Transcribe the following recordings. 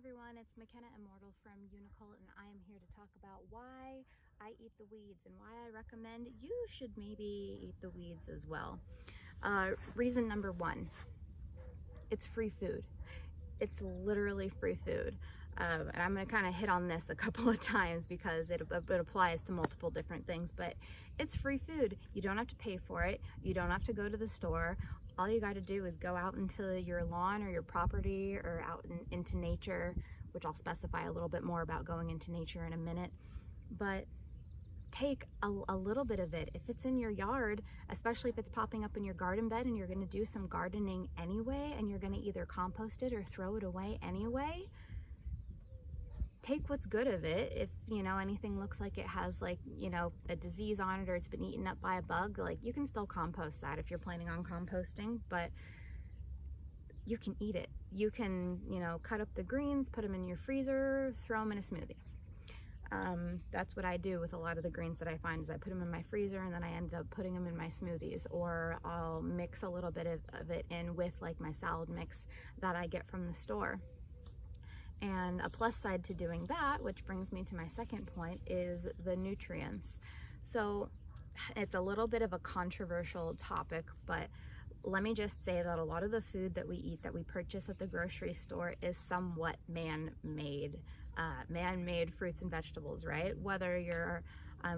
everyone, it's McKenna Immortal from Unicult, and I am here to talk about why I eat the weeds and why I recommend you should maybe eat the weeds as well. Reason number one, it's free food. It's literally free food. And I'm going to kind of hit on this a couple of times because it applies to multiple different things, but it's free food. You don't have to pay for it. You don't have to go to the store. All you got to do is go out into your lawn or your property or out into nature, which I'll specify a little bit more about going into nature in a minute. But take a little bit of it. If it's in your yard, especially if it's popping up in your garden bed and you're going to do some gardening anyway, and you're going to either compost it or throw it away anyway, take what's good of it. If anything looks like it has a disease on it or it's been eaten up by a bug, you can still compost that if you're planning on composting, but you can eat it. You can cut up the greens, put them in your freezer, throw them in a smoothie. That's what I do with a lot of the greens that I find, is I put them in my freezer and then I end up putting them in my smoothies, or I'll mix a little bit of it in with my salad mix that I get from the store. And a plus side to doing that, which brings me to my second point, is the nutrients. So it's a little bit of a controversial topic, but let me just say that a lot of the food that we eat, that we purchase at the grocery store, is somewhat man-made. Man-made fruits and vegetables, right? Whether you're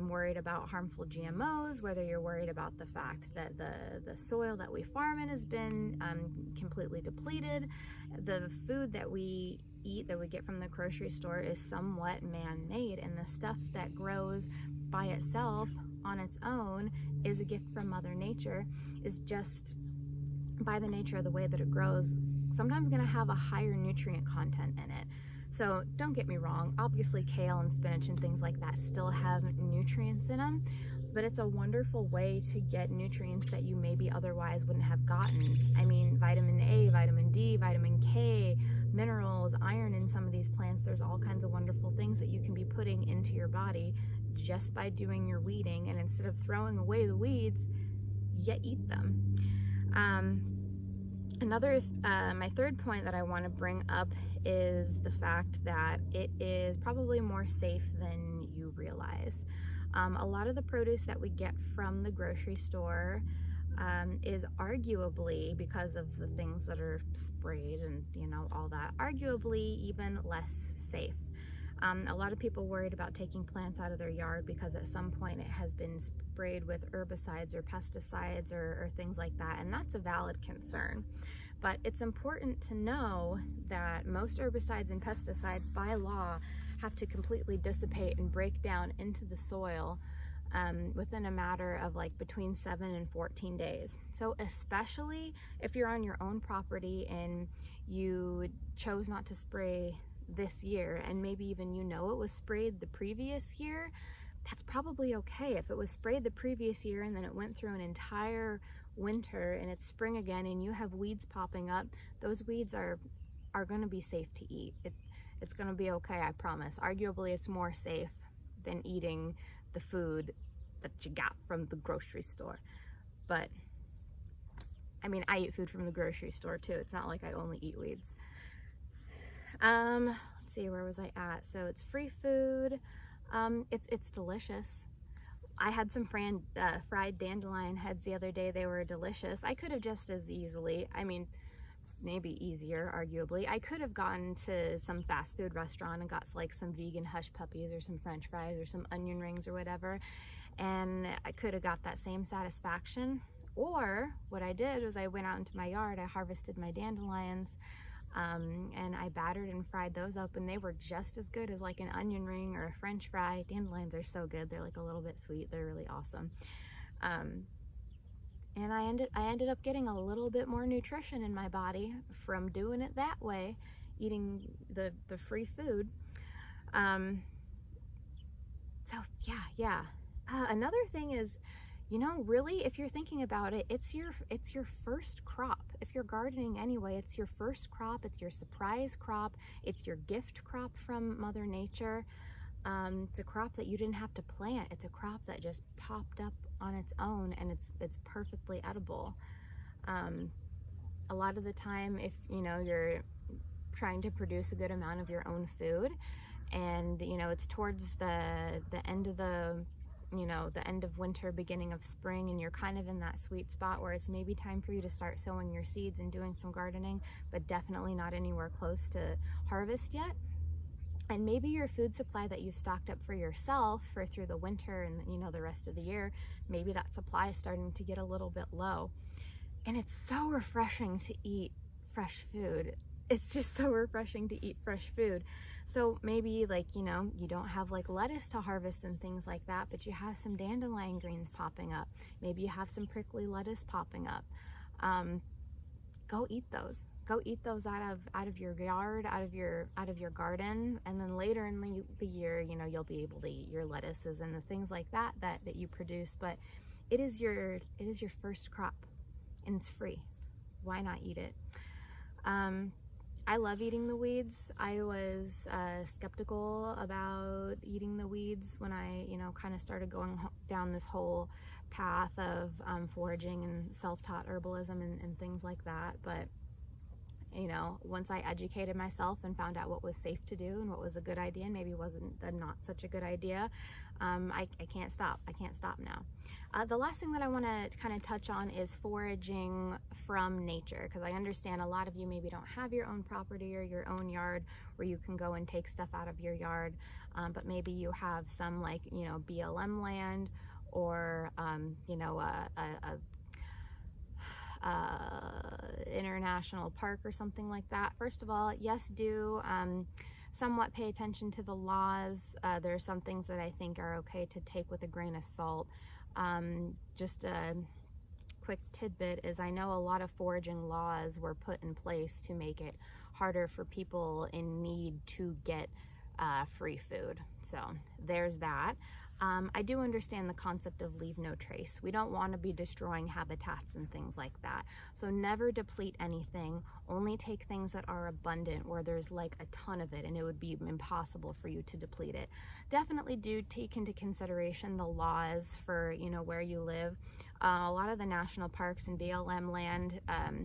worried about harmful GMOs, whether you're worried about the fact that the soil that we farm in has been completely depleted, the food that we eat, that we get from the grocery store, is somewhat man-made, and the stuff that grows by itself on its own is a gift from Mother Nature, is just, by the nature of the way that it grows, sometimes going to have a higher nutrient content in it. So don't get me wrong, obviously kale and spinach and things like that still have nutrients in them, but it's a wonderful way to get nutrients that you maybe otherwise wouldn't have gotten. I mean, vitamin A, vitamin D, vitamin K, minerals, iron in some of these plants. There's all kinds of wonderful things that you can be putting into your body just by doing your weeding, and instead of throwing away the weeds, you eat them. My third point that I want to bring up is the fact that it is probably more safe than you realize. A lot of the produce that we get from the grocery store is arguably, because of the things that are sprayed and all that, arguably even less safe. A lot of people worried about taking plants out of their yard because at some point it has been sprayed with herbicides or pesticides or things like that, and that's a valid concern. But it's important to know that most herbicides and pesticides by law have to completely dissipate and break down into the soil within a matter of between 7 and 14 days. So especially if you're on your own property and you chose not to spray this year, and maybe even it was sprayed the previous year, that's probably okay. If it was sprayed the previous year and then it went through an entire winter and it's spring again and you have weeds popping up, those weeds are going to be safe to eat. It's going to be okay, I promise. Arguably it's more safe than eating the food that you got from the grocery store. But I mean, I eat food from the grocery store too. It's not like I only eat weeds. Let's see, where was I at? So it's free food. It's delicious. I had some fried dandelion heads the other day. They were delicious. I could have just as easily, I mean, maybe easier, arguably, I could have gone to some fast food restaurant and got some vegan hush puppies or some french fries or some onion rings or whatever, and I could have got that same satisfaction. Or what I did was I went out into my yard, I harvested my dandelions, and I battered and fried those up, and they were just as good as an onion ring or a french fry. Dandelions are so good. They're a little bit sweet. They're really awesome. And I ended up getting a little bit more nutrition in my body from doing it that way, eating the free food. So yeah. Another thing is, really, if you're thinking about it, it's your first crop. If you're gardening anyway, it's your first crop, it's your surprise crop, it's your gift crop from Mother Nature. It's a crop that you didn't have to plant. It's a crop that just popped up on its own, and it's perfectly edible. A lot of the time, if you're trying to produce a good amount of your own food. And you know, it's towards the end of the end of winter, beginning of spring, and you're kind of in that sweet spot where it's maybe time for you to start sowing your seeds and doing some gardening, but definitely not anywhere close to harvest yet. And maybe your food supply that you stocked up for yourself for through the winter and you know the rest of the year, maybe that supply is starting to get a little bit low. And it's so refreshing to eat fresh food. It's just so refreshing to eat fresh food. So maybe, like, you know, you don't have like lettuce to harvest and things like that, but you have some dandelion greens popping up. Maybe you have some prickly lettuce popping up. Go eat those. Go eat those out of your yard, out of your garden, and then later in the year, you know, you'll be able to eat your lettuces and the things like that you produce. But it is your first crop, and it's free. Why not eat it? I love eating the weeds. I was skeptical about eating the weeds when I, you know, kind of started going down this whole path of foraging and self-taught herbalism and things like that. But you know, once I educated myself and found out what was safe to do and what was a good idea and maybe wasn't not such a good idea, I can't stop. I can't stop now. The last thing that I want to kind of touch on is foraging from nature, because I understand a lot of you maybe don't have your own property or your own yard where you can go and take stuff out of your yard, but maybe you have some, like, you know, BLM land or you know, international park or something like that. First of all, yes, do somewhat pay attention to the laws. There are some things that I think are okay to take with a grain of salt. Just a quick tidbit is I know a lot of foraging laws were put in place to make it harder for people in need to get free food. So there's that. I do understand the concept of leave no trace. We don't want to be destroying habitats and things like that. So never deplete anything. Only take things that are abundant, where there's like a ton of it and it would be impossible for you to deplete it. Definitely do take into consideration the laws for, you know, where you live. A lot of the national parks and BLM land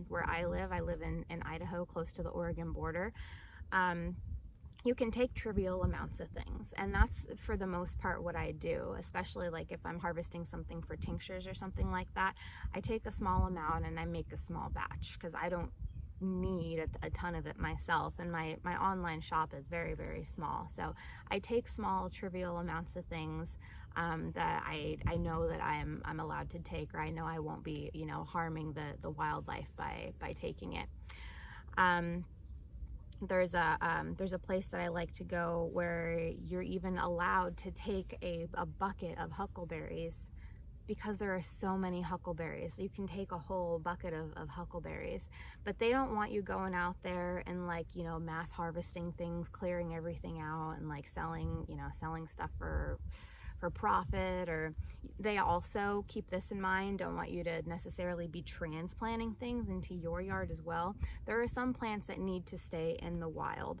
where I live in Idaho, close to the Oregon border. You can take trivial amounts of things, and that's for the most part what I do, especially like if I'm harvesting something for tinctures or something like that. I take a small amount and I make a small batch because I don't need a ton of it myself, and my online shop is very, very small. So I take small trivial amounts of things that I know that I'm allowed to take, or I know I won't be, you know, harming the wildlife by taking it. There's a place that I like to go where you're even allowed to take a bucket of huckleberries, because there are so many huckleberries. You can take a whole bucket of huckleberries, but they don't want you going out there and, like, you know, mass harvesting things, clearing everything out and like selling stuff for profit. Or they also, keep this in mind, don't want you to necessarily be transplanting things into your yard as well. There are some plants that need to stay in the wild.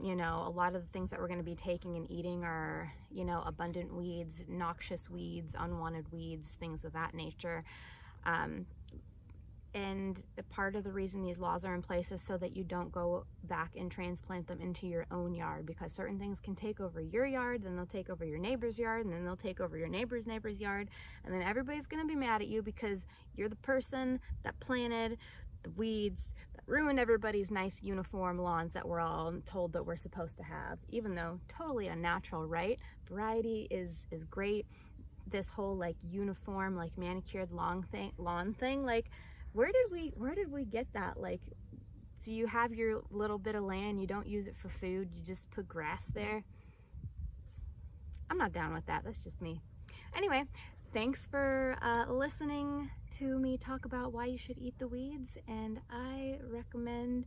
You know, a lot of the things that we're going to be taking and eating are, you know, abundant weeds, noxious weeds, unwanted weeds, things of that nature. And part of the reason these laws are in place is so that you don't go back and transplant them into your own yard, because certain things can take over your yard, then they'll take over your neighbor's yard, and then they'll take over your neighbor's yard, and then everybody's going to be mad at you because you're the person that planted the weeds that ruined everybody's nice uniform lawns that we're all told that we're supposed to have, even though totally unnatural, right? Variety is great. This whole like uniform, like manicured lawn thing, like, where did we get that? Like, so you have your little bit of land, you don't use it for food, you just put grass there. I'm not down with that. That's just me. Anyway, thanks for listening to me talk about why you should eat the weeds, and I recommend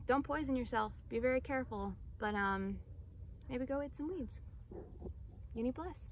don't poison yourself. Be very careful, but maybe go eat some weeds. Uni bless.